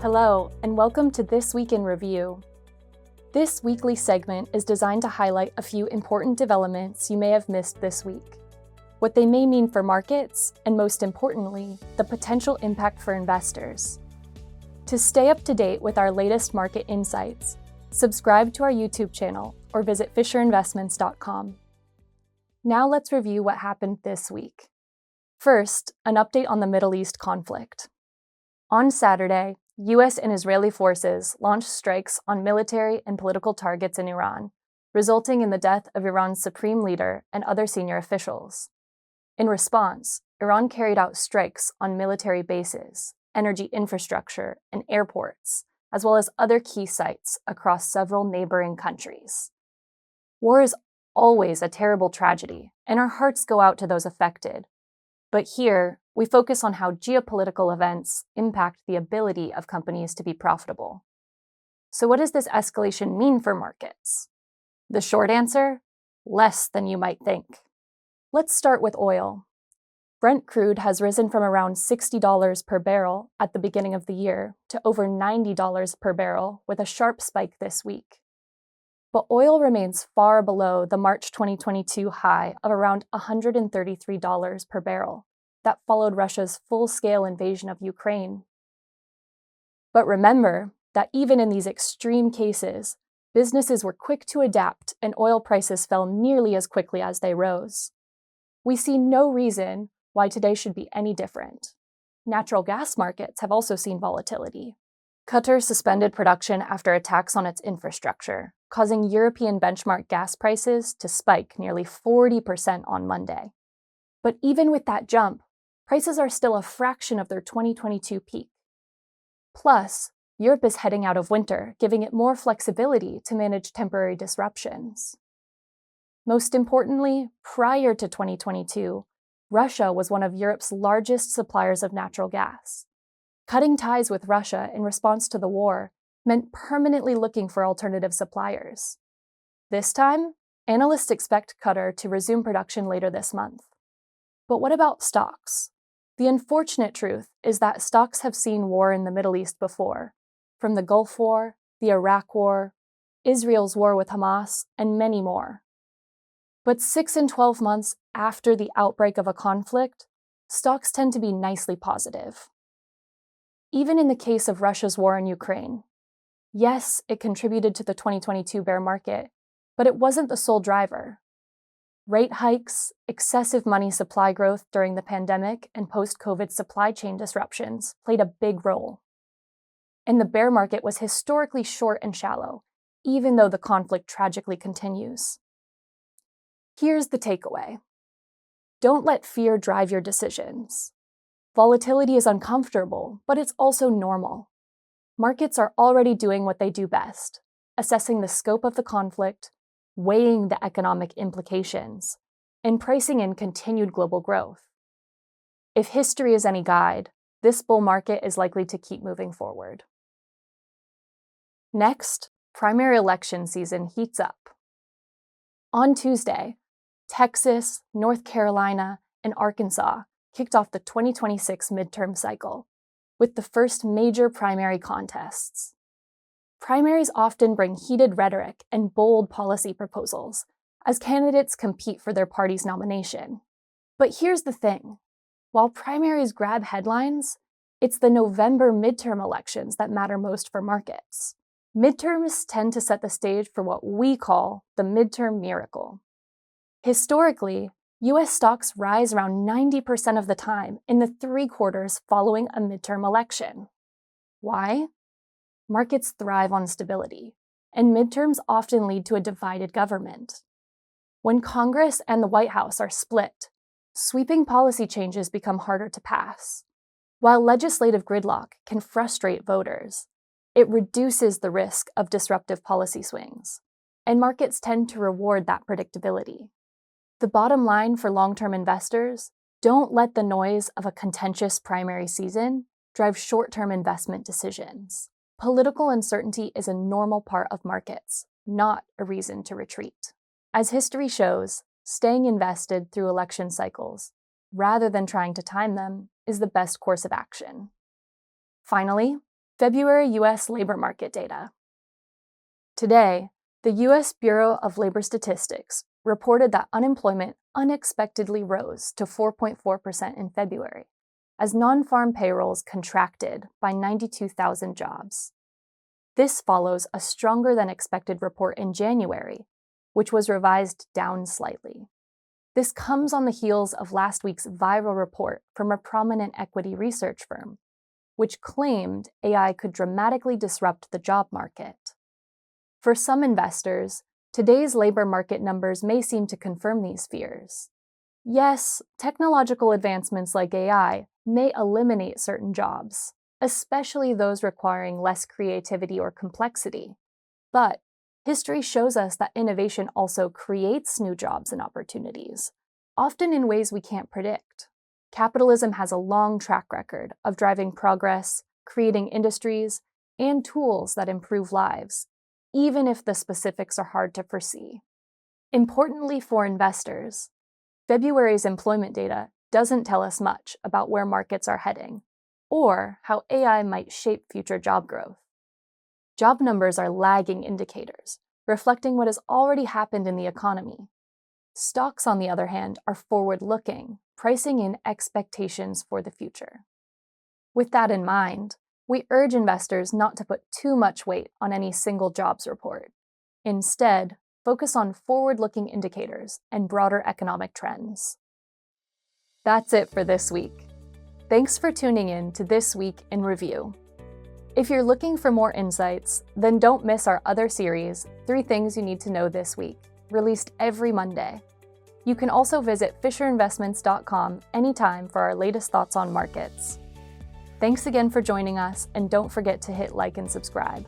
Hello, and welcome to This Week in Review. This weekly segment is designed to highlight a few important developments you may have missed this week, what they may mean for markets, and most importantly, the potential impact for investors. To stay up to date with our latest market insights, subscribe to our YouTube channel or visit fisherinvestments.com. Now let's review what happened this week. First, an update on the Middle East conflict. On Saturday, U.S. and Israeli forces launched strikes on military and political targets in Iran, resulting in the death of Iran's supreme leader and other senior officials. In response, Iran carried out strikes on military bases, energy infrastructure, and airports, as well as other key sites across several neighboring countries. War is always a terrible tragedy, and our hearts go out to those affected. But here, we focus on how geopolitical events impact the ability of companies to be profitable. So what does this escalation mean for markets? The short answer? Less than you might think. Let's start with oil. Brent crude has risen from around $60 per barrel at the beginning of the year to over $90 per barrel with a sharp spike this week. But oil remains far below the March 2022 high of around $133 per barrel that followed Russia's full-scale invasion of Ukraine. But remember that even in these extreme cases, businesses were quick to adapt and oil prices fell nearly as quickly as they rose. We see no reason why today should be any different. Natural gas markets have also seen volatility. Qatar suspended production after attacks on its infrastructure, causing European benchmark gas prices to spike nearly 40% on Monday. But even with that jump, prices are still a fraction of their 2022 peak. Plus, Europe is heading out of winter, giving it more flexibility to manage temporary disruptions. Most importantly, prior to 2022, Russia was one of Europe's largest suppliers of natural gas. Cutting ties with Russia in response to the war meant permanently looking for alternative suppliers. This time, analysts expect Qatar to resume production later this month. But what about stocks? The unfortunate truth is that stocks have seen war in the Middle East before, from the Gulf War, the Iraq War, Israel's war with Hamas, and many more. But 6 and 12 months after the outbreak of a conflict, stocks tend to be nicely positive. Even in the case of Russia's war in Ukraine, yes, it contributed to the 2022 bear market, but it wasn't the sole driver. Rate hikes, excessive money supply growth during the pandemic, and post-COVID supply chain disruptions played a big role. And the bear market was historically short and shallow, even though the conflict tragically continues. Here's the takeaway. Don't let fear drive your decisions. Volatility is uncomfortable, but it's also normal. Markets are already doing what they do best, assessing the scope of the conflict, weighing the economic implications, and pricing in continued global growth. If history is any guide, this bull market is likely to keep moving forward. Next, primary election season heats up. On Tuesday, Texas, North Carolina, and Arkansas kicked off the 2026 midterm cycle, with the first major primary contests. Primaries often bring heated rhetoric and bold policy proposals as candidates compete for their party's nomination. But here's the thing. While primaries grab headlines, it's the November midterm elections that matter most for markets. Midterms tend to set the stage for what we call the midterm miracle. Historically, U.S. stocks rise around 90% of the time in the 3 quarters following a midterm election. Why? Markets thrive on stability, and midterms often lead to a divided government. When Congress and the White House are split, sweeping policy changes become harder to pass. While legislative gridlock can frustrate voters, it reduces the risk of disruptive policy swings, and markets tend to reward that predictability. The bottom line for long-term investors: don't let the noise of a contentious primary season drive short-term investment decisions. Political uncertainty is a normal part of markets, not a reason to retreat. As history shows, staying invested through election cycles, rather than trying to time them, is the best course of action. Finally, February U.S. labor market data. Today, the U.S. Bureau of Labor Statistics reported that unemployment unexpectedly rose to 4.4% in February, as non-farm payrolls contracted by 92,000 jobs. This follows a stronger than expected report in January, which was revised down slightly. This comes on the heels of last week's viral report from a prominent equity research firm, which claimed AI could dramatically disrupt the job market. For some investors, today's labor market numbers may seem to confirm these fears. Yes, technological advancements like AI may eliminate certain jobs, especially those requiring less creativity or complexity. But history shows us that innovation also creates new jobs and opportunities, often in ways we can't predict. Capitalism has a long track record of driving progress, creating industries, and tools that improve lives, even if the specifics are hard to foresee. Importantly for investors, February's employment data doesn't tell us much about where markets are heading, or how AI might shape future job growth. Job numbers are lagging indicators, reflecting what has already happened in the economy. Stocks, on the other hand, are forward-looking, pricing in expectations for the future. With that in mind, we urge investors not to put too much weight on any single jobs report. Instead, focus on forward-looking indicators and broader economic trends. That's it for this week. Thanks for tuning in to This Week in Review. If you're looking for more insights, then don't miss our other series, 3 Things You Need to Know This Week, released every Monday. You can also visit fisherinvestments.com anytime for our latest thoughts on markets. Thanks again for joining us, and don't forget to hit like and subscribe.